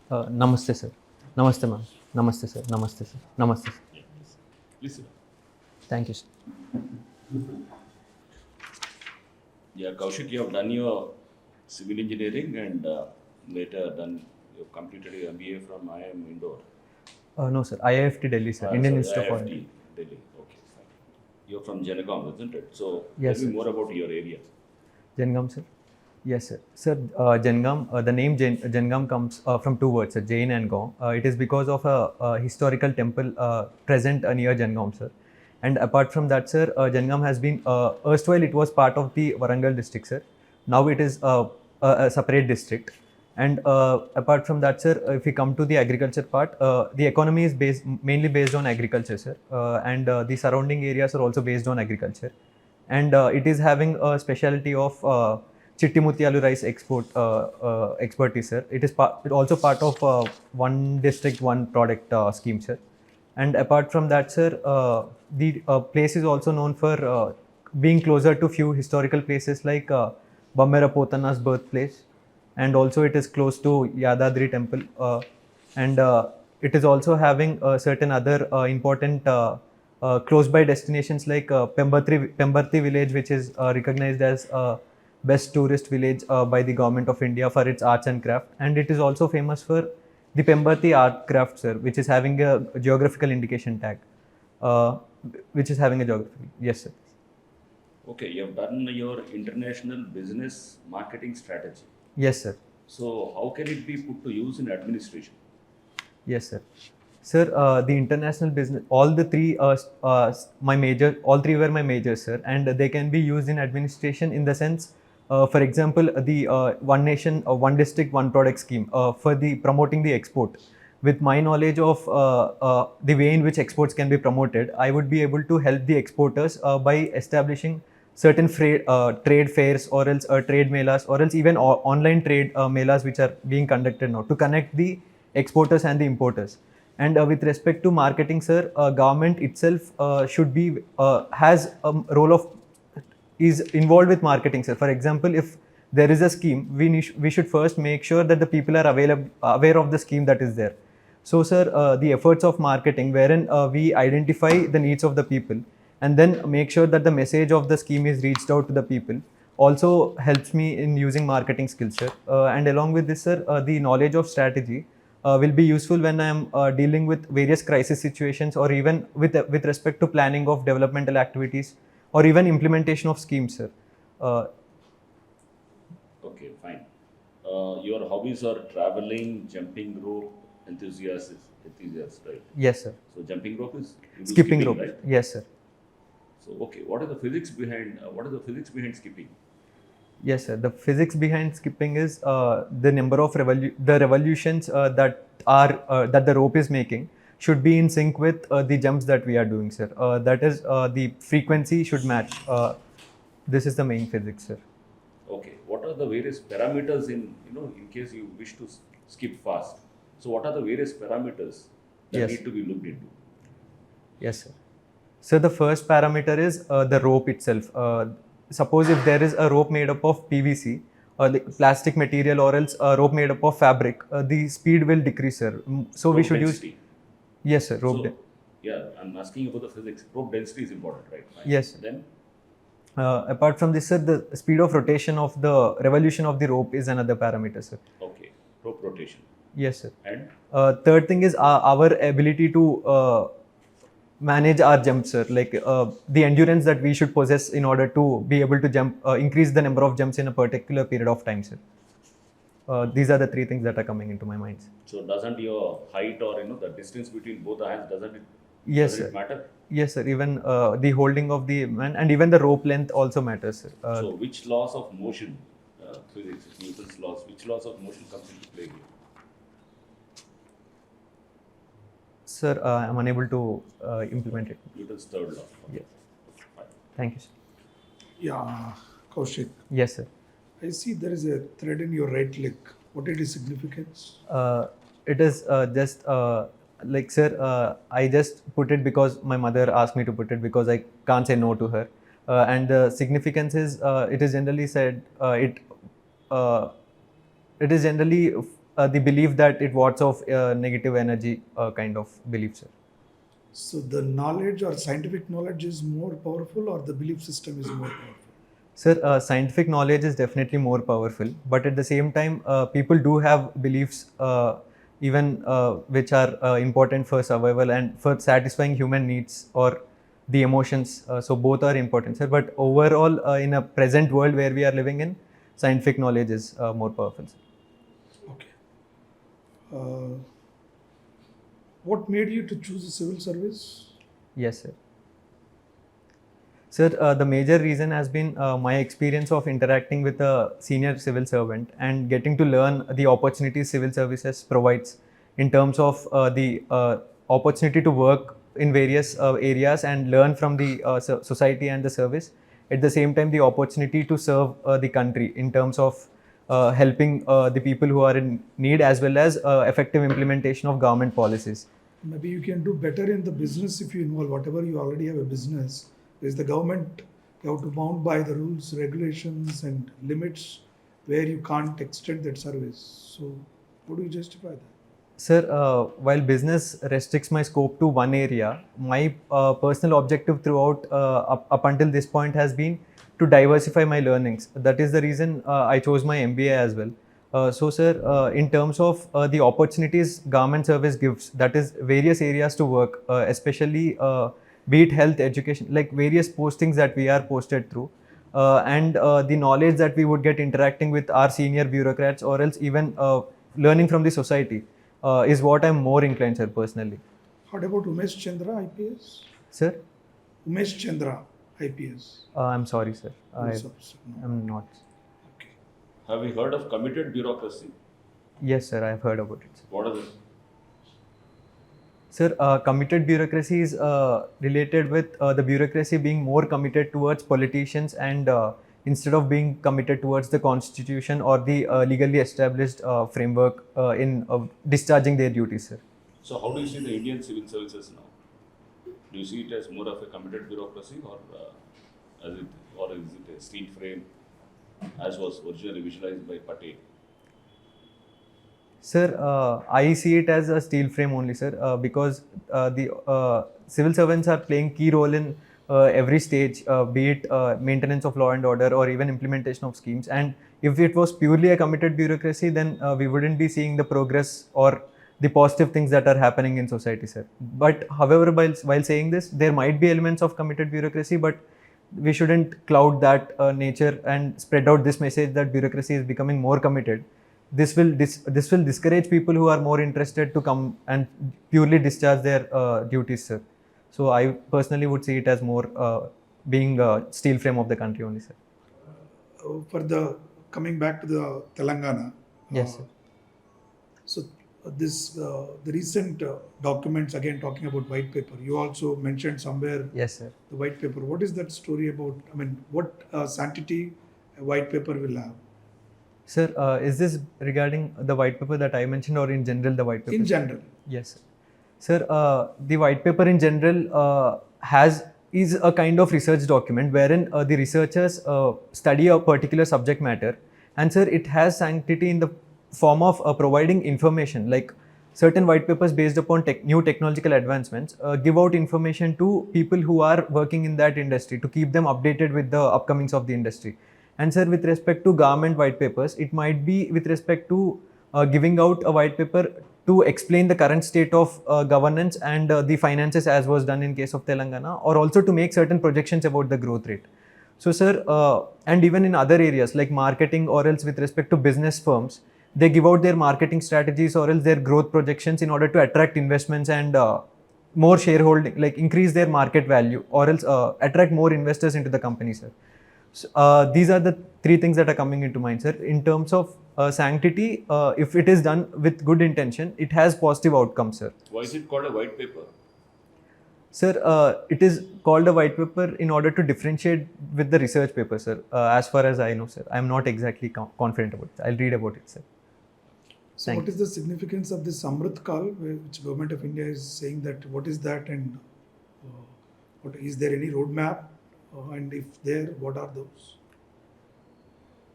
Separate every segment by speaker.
Speaker 1: Namaste, sir. Namaste, ma'am. Namaste, sir. Namaste, sir. Namaste, sir.
Speaker 2: Yeah, please. Please sit down.
Speaker 1: Thank you, sir.
Speaker 2: Yeah, Kaushik, you have done your civil engineering and later you have completed your MBA from IIM Indore.
Speaker 1: No, sir. IIFT Delhi, sir. Indian
Speaker 2: Sorry,
Speaker 1: Institute of Foreign.
Speaker 2: IIFT, Delhi. Okay, fine. You're from Janagam, isn't it? So
Speaker 1: Yes,
Speaker 2: tell me
Speaker 1: sir.
Speaker 2: more about your area.
Speaker 1: Jangam, sir. Yes, sir. Sir, Jangam, the name Jangam comes from two words, sir, Jain and Gaon. It is because of a historical temple present near Jangam, sir. And apart from that, sir, Jangam has been, erstwhile it was part of the Warangal district, sir. Now it is a separate district. And apart from that, sir, if we come to the agriculture part, the economy is mainly based on agriculture, sir. And the surrounding areas are also based on agriculture. And it is having a specialty of Chitti Mutyalu rice expertise, sir. It also part of one district, one product scheme, sir. And apart from that, sir, the place is also known for being closer to few historical places like Bammera Potana's birthplace, and also it is close to Yadadri temple, and it is also having certain other important close by destinations like Pembarti village, which is recognized as best tourist village by the government of India for its arts and craft, and it is also famous for the Pembarti art craft, sir, which is having a geographical indication tag, uh, which is having a geographical. Yes, sir.
Speaker 2: Okay, you have done your international business marketing strategy.
Speaker 1: Yes, sir.
Speaker 2: So how can it be put to use in administration?
Speaker 1: Yes, sir. Sir, the international business, all the three, all three were my majors, sir, and they can be used in administration in the sense, for example, the one nation, one district, one product scheme for the promoting the export. With my knowledge of the way in which exports can be promoted, I would be able to help the exporters by establishing certain trade fairs, or else trade melas, or else even online trade melas which are being conducted now to connect the exporters and the importers. And with respect to marketing, sir, government itself should be has a role of is involved with marketing, sir. For example, if there is a scheme, we should first make sure that the people are aware of the scheme that is there. So, sir, the efforts of marketing, wherein we identify the needs of the people and then make sure that the message of the scheme is reached out to the people, also helps me in using marketing skills, sir. And along with this, sir, the knowledge of strategy will be useful when I am dealing with various crisis situations, or even with respect to planning of developmental activities, or even implementation of schemes, sir. Uh,
Speaker 2: Okay, fine. Your hobbies are traveling, jumping rope, enthusiast, right?
Speaker 1: yes, sir.
Speaker 2: So jumping rope is you do
Speaker 1: Skipping rope.
Speaker 2: right?
Speaker 1: Yes, sir.
Speaker 2: So okay, what is the physics behind skipping?
Speaker 1: Yes, sir. The physics behind skipping is the number of the revolutions that the rope is making should be in sync with the jumps that we are doing, sir. That is, the frequency should match. This is the main physics, sir.
Speaker 2: Okay, what are the various parameters in case you wish to skip fast? So what are the various parameters that
Speaker 1: Yes.
Speaker 2: need to be looked into?
Speaker 1: Yes, sir. So the first parameter is the rope itself. Suppose if there is a rope made up of PVC, or the plastic material, or else a rope made up of fabric, the speed will decrease, sir. So we
Speaker 2: Rope
Speaker 1: should use.
Speaker 2: density.
Speaker 1: Yes, sir.
Speaker 2: So yeah, I'm asking about the physics. Rope density is important, right? Fine.
Speaker 1: Yes.
Speaker 2: Then
Speaker 1: Apart from this, sir, the speed of rotation of the revolution of the rope is another parameter, sir.
Speaker 2: okay, rope rotation.
Speaker 1: Yes, sir.
Speaker 2: And
Speaker 1: Third thing is our ability to manage our jumps, sir. Like the endurance that we should possess in order to be able to jump, increase the number of jumps in a particular period of time, sir. These are the three things that are coming into my mind, sir.
Speaker 2: so doesn't your height or the distance between both the hands
Speaker 1: Yes,
Speaker 2: does it
Speaker 1: sir.
Speaker 2: matter?
Speaker 1: Yes, sir. Even the holding of the man, and even the rope length also matters, sir.
Speaker 2: So which laws of motion, physics, Newton's laws, which laws of motion comes into play here?
Speaker 1: Sir, I'm unable to implement it.
Speaker 2: Newton's third law.
Speaker 1: Yes.
Speaker 2: Fine.
Speaker 1: Thank you, sir.
Speaker 3: Yeah, Kaushik,
Speaker 1: Yes, sir.
Speaker 3: I see there is a thread in your right leg. What is its significance?
Speaker 1: It is just like, sir, I just put it because my mother asked me to put it, because I can't say no to her. And the significance is, it is generally said, it is generally the belief that it wards off negative energy kind of belief, sir.
Speaker 3: So the knowledge or scientific knowledge is more powerful, or the belief system is more powerful?
Speaker 1: Sir, scientific knowledge is definitely more powerful, but at the same time, people do have beliefs even which are important for survival and for satisfying human needs or the emotions. So both are important, sir. But overall, in a present world where we are living in, scientific knowledge is more powerful, sir.
Speaker 3: Okay. What made you to choose the civil service?
Speaker 1: Yes, sir. Sir, the major reason has been my experience of interacting with a senior civil servant and getting to learn the opportunities civil services provides in terms of the opportunity to work in various areas and learn from the society and the service. At the same time, the opportunity to serve the country in terms of helping the people who are in need, as well as effective implementation of government policies.
Speaker 3: Maybe you can do better in the business if you involve whatever you already have a business. Is the government, you have to bound by the rules, regulations, and limits where you can't extend that service. So, how do you justify that?
Speaker 1: Sir, while business restricts my scope to one area, my personal objective throughout up until this point has been to diversify my learnings. That is the reason I chose my MBA as well. So, sir, in terms of the opportunities government service gives, that is various areas to work, especially be it health, education, like various postings that we are posted through, and the knowledge that we would get interacting with our senior bureaucrats, or else even learning from the society. Is what I'm more inclined, sir, personally.
Speaker 3: What about Umesh Chandra, IPS?
Speaker 1: Sir?
Speaker 3: Umesh Chandra, IPS.
Speaker 1: I'm sorry, sir.
Speaker 3: Police officer, no.
Speaker 1: I'm not.
Speaker 3: Okay.
Speaker 2: Have you heard of committed bureaucracy?
Speaker 1: Yes, sir, I have heard about it, sir.
Speaker 2: What is it?
Speaker 1: Sir, committed bureaucracy is related with the bureaucracy being more committed towards politicians and instead of being committed towards the constitution or the legally established framework in discharging their duties, sir.
Speaker 2: So how do you see the Indian civil services now? Do you see it as more of a committed bureaucracy, or is it a steel frame as was originally visualized by Patel?
Speaker 1: Sir, I see it as a steel frame only, sir, because the civil servants are playing key role in every stage, be it maintenance of law and order or even implementation of schemes. And if it was purely a committed bureaucracy, then we wouldn't be seeing the progress or the positive things that are happening in society, sir. But however, while saying this, there might be elements of committed bureaucracy, but we shouldn't cloud that nature and spread out this message that bureaucracy is becoming more committed. This will discourage people who are more interested to come and purely discharge their duties, sir. So I personally would see it as more being a steel frame of the country only, sir.
Speaker 3: For the coming back to the Telangana.
Speaker 1: Yes, sir.
Speaker 3: So the recent documents, again talking about white paper. You also mentioned somewhere.
Speaker 1: Yes, sir.
Speaker 3: The white paper. What is that story about? I mean, what sanctity a white paper will have?
Speaker 1: Sir, is this regarding the white paper that I mentioned, or in general the white paper?
Speaker 3: In general.
Speaker 1: Yes, sir. Sir, the white paper in general is a kind of research document wherein the researchers study a particular subject matter, and sir, it has sanctity in the form of providing information, like certain white papers based upon new technological advancements give out information to people who are working in that industry to keep them updated with the upcomings of the industry. And sir, with respect to government white papers, it might be with respect to giving out a white paper to explain the current state of governance and the finances, as was done in case of Telangana, or also to make certain projections about the growth rate. So sir, and even in other areas like marketing, or else with respect to business firms, they give out their marketing strategies or else their growth projections in order to attract investments and more shareholding, like increase their market value, or else attract more investors into the company, sir. So, these are the three things that are coming into mind, sir. In terms of sanctity, if it is done with good intention, it has positive outcomes, sir.
Speaker 2: Why is it called a white paper?
Speaker 1: Sir, it is called a white paper in order to differentiate with the research paper, sir. As far as I know, sir. I am not exactly confident about it. I'll read about it, sir.
Speaker 3: So what is the significance of this Amrit Kal, which Government of India is saying that, what is that, and what is there any roadmap, and if there, what are those?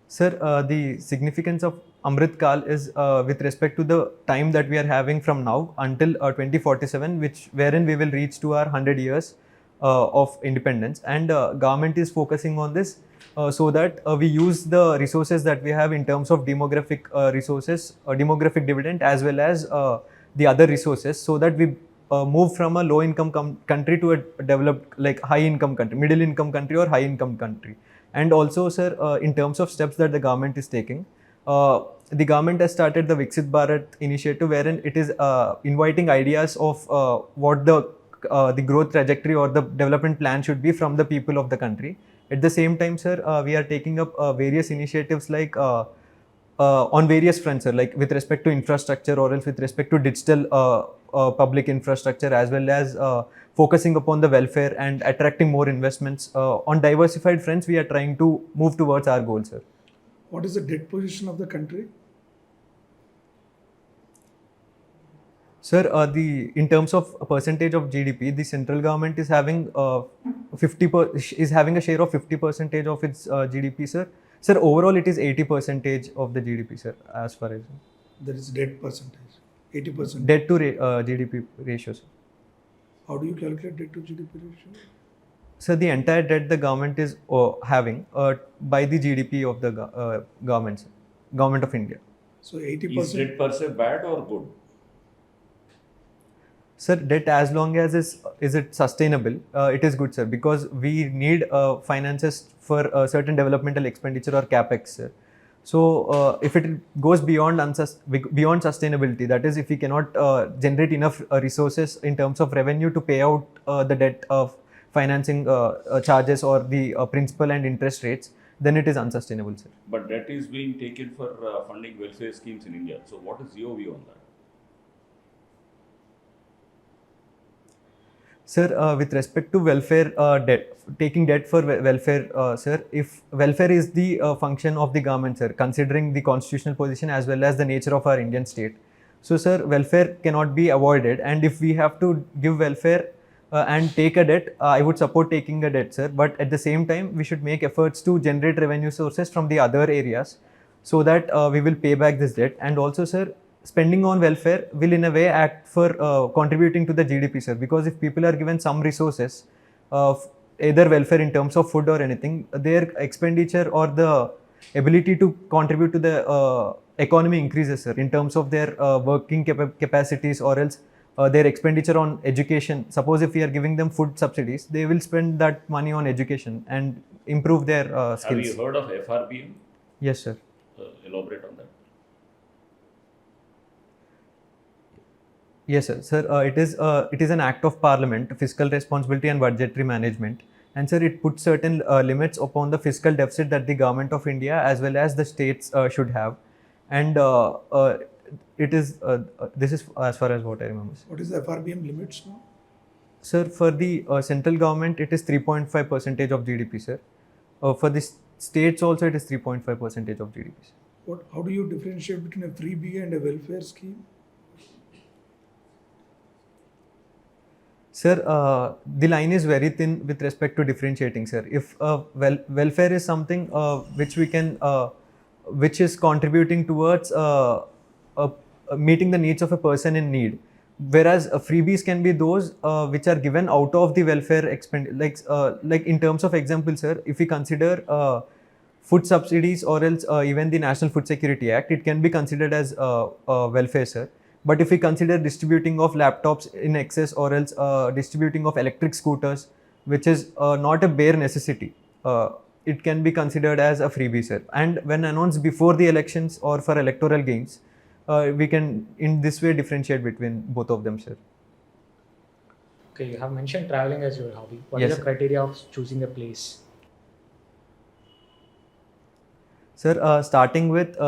Speaker 1: Sir, the significance of Amrit Kal is with respect to the time that we are having from now until 2047, wherein we will reach to our 100 years of independence, and government is focusing on this so that we use the resources that we have in terms of demographic resources, demographic dividend, as well as the other resources, so that we move from a low income country to a developed, like high income country, middle income country or high income country. And also, sir, in terms of steps that the government is taking, the government has started the Viksit Bharat initiative, wherein it is inviting ideas of what the growth trajectory or the development plan should be from the people of the country. At the same time, sir, we are taking up various initiatives like on various fronts, sir, like with respect to infrastructure or else with respect to digital public infrastructure, as well as focusing upon the welfare and attracting more investments. On diversified fronts, we are trying to move towards our goals, sir.
Speaker 3: What is the debt position of the country?
Speaker 1: Sir, in terms of a percentage of GDP, the central government is having is having a share of 50% of its GDP, sir. Sir, overall it is 80% of the GDP, sir, as far as
Speaker 3: That is debt percentage. 80%.
Speaker 1: debt to GDP ratio, sir.
Speaker 3: How do you calculate debt to GDP ratio?
Speaker 1: So the entire debt the government is having by the GDP of the government, sir. Government of India.
Speaker 3: So
Speaker 2: Is
Speaker 3: 80%.
Speaker 2: debt per se bad or good?
Speaker 1: Sir, debt, as long as is it sustainable, it is good, sir, because we need finances for certain developmental expenditure or capex, sir. So if it goes beyond sustainability, that is, if we cannot generate enough resources in terms of revenue to pay out the debt of financing charges or the principal and interest rates, then it is unsustainable, sir.
Speaker 2: But debt is being taken for funding welfare schemes in India. So what is your view on that?
Speaker 1: Sir, with respect to welfare debt, taking debt for welfare, sir, if welfare is the function of the government, sir, considering the constitutional position as well as the nature of our Indian state. So, sir, welfare cannot be avoided, and if we have to give welfare and take a debt, I would support taking a debt, sir. But at the same time, we should make efforts to generate revenue sources from the other areas, so that we will pay back this debt. And also, sir, spending on welfare will in a way act for contributing to the GDP, sir, because if people are given some resources, either welfare in terms of food or anything, their expenditure or the ability to contribute to the economy increases, sir, in terms of their working capacities, or else their expenditure on education. Suppose if we are giving them food subsidies, they will spend that money on education and improve their skills.
Speaker 2: Have you heard of FRBM?
Speaker 1: Yes, sir.
Speaker 2: Elaborate on that.
Speaker 1: Yes, sir. Sir, it is an act of parliament, fiscal responsibility and budgetary management, and sir, it puts certain limits upon the fiscal deficit that the government of India as well as the states should have, and it is this is as far as what I remember, sir.
Speaker 3: What is the FRBM limits now?
Speaker 1: Sir, for the central government, it is 3.5% of GDP, sir. For the states also, it is 3.5% of GDP, sir.
Speaker 3: How do you differentiate between a freebie and a welfare scheme?
Speaker 1: Sir, the line is very thin with respect to differentiating, sir. If welfare is something which we can, which is contributing towards meeting the needs of a person in need, whereas freebies can be those which are given out of the welfare like in terms of example, sir, if we consider food subsidies or else even the National Food Security Act, it can be considered as welfare, sir. But if we consider distributing of laptops in excess or else distributing of electric scooters, which is not a bare necessity, it can be considered as a freebie, sir. And when announced before the elections or for electoral gains, we can in this way differentiate between both of them, sir.
Speaker 4: Okay, you have mentioned traveling as your hobby. What
Speaker 1: Yes,
Speaker 4: is the
Speaker 1: sir.
Speaker 4: criteria of choosing a place?
Speaker 1: Sir, starting with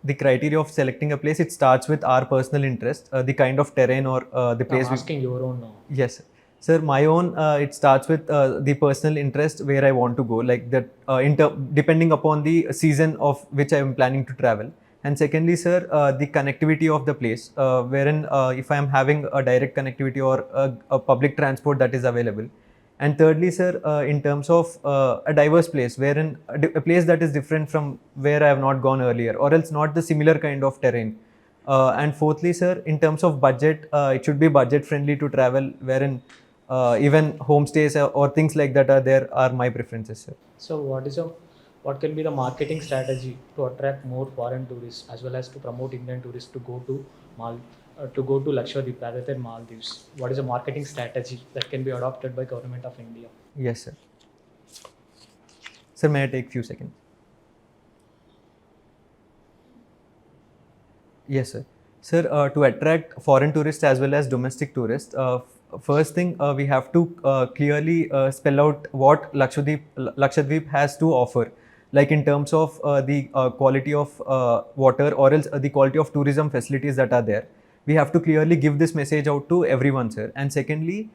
Speaker 1: the criteria of selecting a place, it starts with our personal interest, the kind of terrain or the
Speaker 4: No,
Speaker 1: place.
Speaker 4: I'm asking your own now.
Speaker 1: Yes, sir. My own, it starts with the personal interest where I want to go, like that, depending upon the season of which I am planning to travel. And secondly, sir, the connectivity of the place, wherein if I am having a direct connectivity or a public transport that is available. And thirdly, sir, in terms of a diverse place, wherein a place that is different from where I have not gone earlier, or else not the similar kind of terrain. And fourthly, sir, in terms of budget, it should be budget friendly to travel, wherein even homestays or things like that are there are my preferences, sir.
Speaker 4: So what can be the marketing strategy to attract more foreign tourists as well as to promote Indian tourists to go to Lakshadweep rather than Maldives? What is a marketing strategy that can be adopted by Government of India?
Speaker 1: Yes, sir. Sir, may I take few seconds? Yes, sir. Sir, to attract foreign tourists as well as domestic tourists, first thing we have to clearly spell out what Lakshadweep has to offer, like in terms of the quality of water, or else the quality of tourism facilities that are there. We have to clearly give this message out to everyone, sir. And secondly,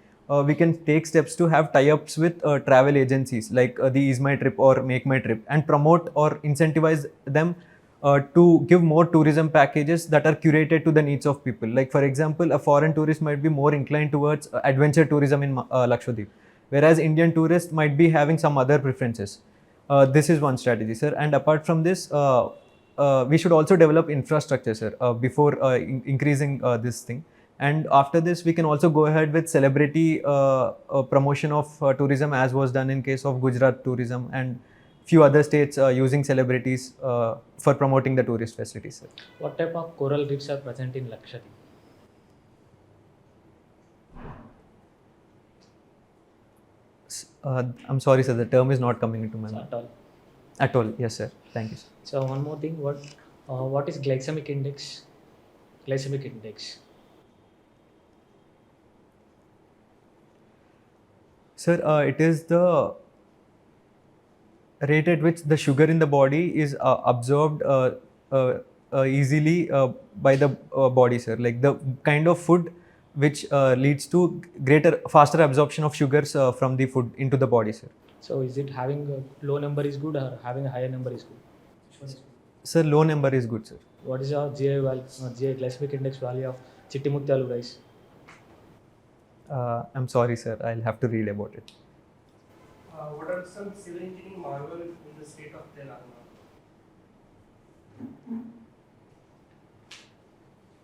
Speaker 1: we can take steps to have tie-ups with travel agencies like the Ease My Trip or Make My Trip, and promote or incentivize them to give more tourism packages that are curated to the needs of people. Like for example, a foreign tourist might be more inclined towards adventure tourism in Lakshadweep, whereas Indian tourists might be having some other preferences. This is one strategy, sir. And apart from this, we should also develop infrastructure, sir, before increasing this thing. And after this, we can also go ahead with celebrity promotion of tourism, as was done in case of Gujarat tourism and few other states using celebrities for promoting the tourist facilities, sir.
Speaker 4: What type of coral reefs are present in Lakshadweep?
Speaker 1: I'm sorry, sir, the term is not coming into my mind.
Speaker 4: At all.
Speaker 1: At all, yes, sir. Thank you, sir.
Speaker 4: So one more thing, what is glycemic index? Glycemic index.
Speaker 1: Sir, it is the rate at which the sugar in the body is absorbed easily by the body, sir. Like the kind of food which leads to faster absorption of sugars from the food into the body, sir.
Speaker 4: So is it having a low number is good or having a higher number is good? Which one is good?
Speaker 1: Sir, low number is good, sir.
Speaker 4: What is your GI glycemic index value of Chittimutyalu rice?
Speaker 1: I'm sorry, sir. I'll have to read about it.
Speaker 5: What are some civil engineering marvels in the state of Telangana?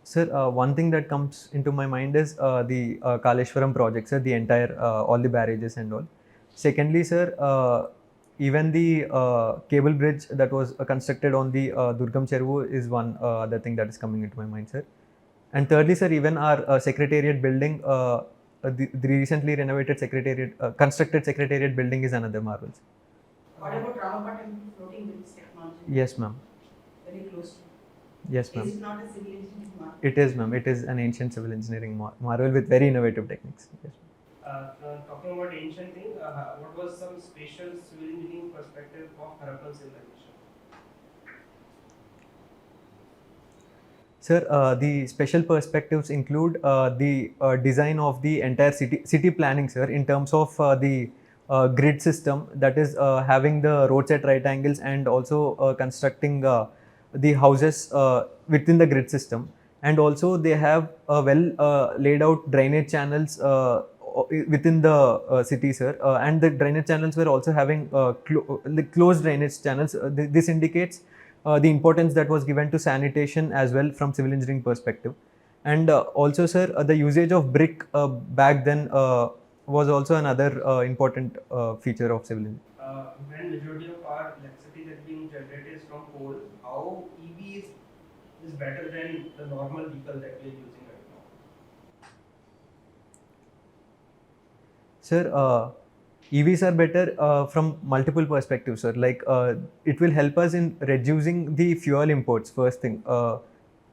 Speaker 1: Sir, one thing that comes into my mind is the Kaleshwaram project, sir, the entire, all the barrages and all. Secondly, sir, even the cable bridge that was constructed on the Durgam Cheruvu is one other thing that is coming into my mind, sir. And thirdly, sir, even our secretariat building, the recently renovated secretariat, constructed secretariat building is another marvel.
Speaker 6: What about Ramappa Temple floating bridge technology?
Speaker 1: Yes, ma'am.
Speaker 6: Very close to.
Speaker 1: Yes, ma'am.
Speaker 6: Is it not a civil engineering marvel?
Speaker 1: It is, ma'am. It is an ancient civil engineering marvel with very innovative techniques. Yes.
Speaker 5: Talking about ancient thing, what was some spatial civil engineering perspective of Harappan civilization?
Speaker 1: Sir, the special perspectives include the design of the entire city planning, sir, in terms of the grid system, that is having the roads at right angles, and also constructing the houses within the grid system. And also they have well laid out drainage channels within the city, sir, and the drainage channels were also having closed drainage channels. This indicates the importance that was given to sanitation as well from civil engineering perspective. And also, sir, the usage of brick back then was also another important feature of civil engineering.
Speaker 5: When majority of our electricity that being generated is from coal, how EV is better than the normal vehicle that we are using right now?
Speaker 1: Sir, EVs are better from multiple perspectives, sir. Like it will help us in reducing the fuel imports. First thing,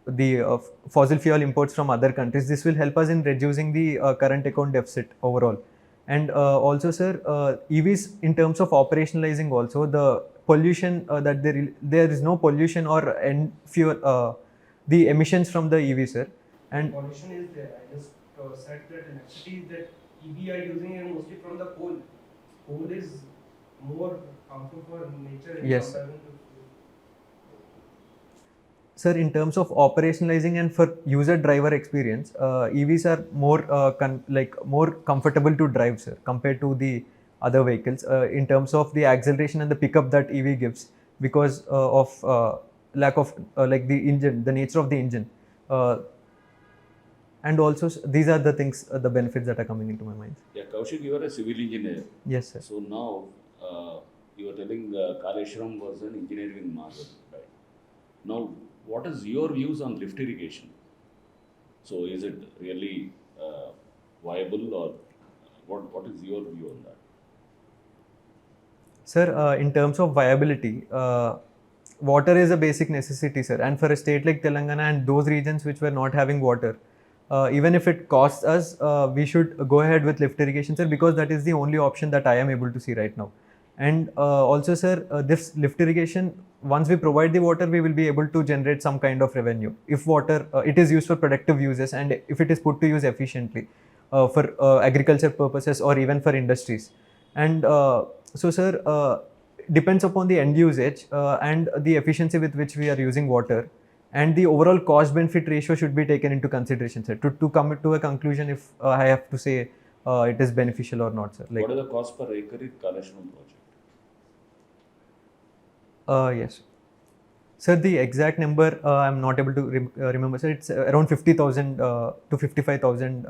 Speaker 1: the fossil fuel imports from other countries. This will help us in reducing the current account deficit overall. And also, sir, EVs in terms of operationalizing also the pollution that there is no pollution or fuel the emissions from the EV, sir. And
Speaker 5: Pollution is there. I just said that electricity that EV are using is mostly from the coal. Coal is more harmful for nature in
Speaker 1: yes,
Speaker 5: comparison to fuel.
Speaker 1: Sir, in terms of operationalizing and for user driver experience, EVs are more more comfortable to drive, sir, compared to the other vehicles. In terms of the acceleration and the pickup that EV gives, because of lack of like the engine, the nature of the engine, and also these are the things, the benefits that are coming into my mind.
Speaker 2: Yeah, Kaushik, you are a civil engineer.
Speaker 1: Yes, sir.
Speaker 2: So now you are telling 𝐃𝐨𝐿𝐴 was an engineering marvel, right? Now, what is your views on lift irrigation? So is it really viable, or what is your view on that?
Speaker 1: Sir, in terms of viability, water is a basic necessity, sir. And for a state like Telangana and those regions which were not having water, even if it costs us, we should go ahead with lift irrigation, sir, because that is the only option that I am able to see right now. And also, sir, this lift irrigation, once we provide the water, we will be able to generate some kind of revenue. If water, it is used for productive uses, and if it is put to use efficiently for agriculture purposes or even for industries. And so, sir, depends upon the end usage and the efficiency with which we are using water, and the overall cost benefit ratio should be taken into consideration, sir, to come to a conclusion if I have to say it is beneficial or not, sir. Like,
Speaker 2: What is the cost per acre in 𝐃𝐨𝐿𝐴 project?
Speaker 1: Yes. Sir, the exact number I'm not able to remember, sir. It's around 50,000 to 55,000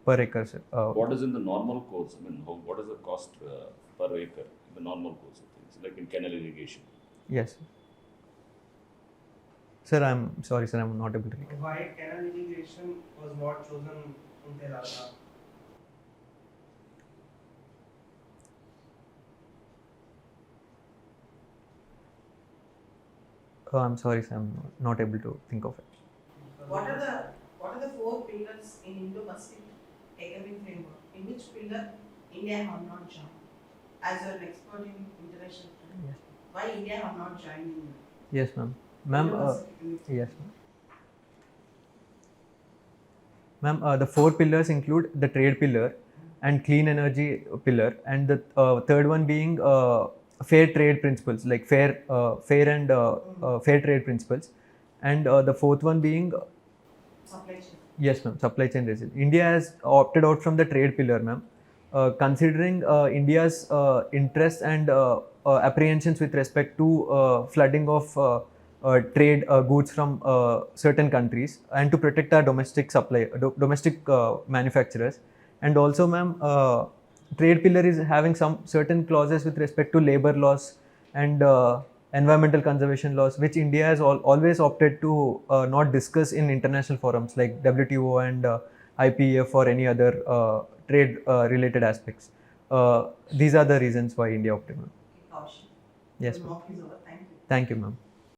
Speaker 1: per acre, sir.
Speaker 2: What is in the normal course? I mean, what is the cost per acre in the normal course of things, like in canal irrigation?
Speaker 1: Yes. Sir, I'm sorry, sir, I'm not able to recall.
Speaker 5: Why canal irrigation was not chosen in Telangana?
Speaker 1: I'm sorry, sir, I'm not able to think of it.
Speaker 6: What are the four pillars in Indo-Pacific economic framework? In which pillar India have not joined? As an expert in international trade,
Speaker 1: Yes.
Speaker 6: why India have not joined in
Speaker 1: Yes, ma'am. Ma'am,
Speaker 6: Indo-Pacific economic framework?
Speaker 1: yes, ma'am. Ma'am, the four pillars include the trade pillar and clean energy pillar, and the third one being fair trade principles, like fair trade principles, and the fourth one being
Speaker 6: Supply chain.
Speaker 1: yes, ma'am, supply chain resilience. India has opted out from the trade pillar, ma'am, considering India's interests and apprehensions with respect to flooding of trade goods from certain countries, and to protect our domestic supply, domestic manufacturers. And also, ma'am, trade pillar is having some certain clauses with respect to labor laws and environmental conservation laws, which India has always opted to not discuss in international forums like WTO and IPEF or any other trade related aspects. These are the reasons why India opted.
Speaker 6: Kaushik.
Speaker 1: Yes,
Speaker 6: The
Speaker 1: ma'am.
Speaker 6: mock is over. Thank you.
Speaker 1: Thank you, ma'am.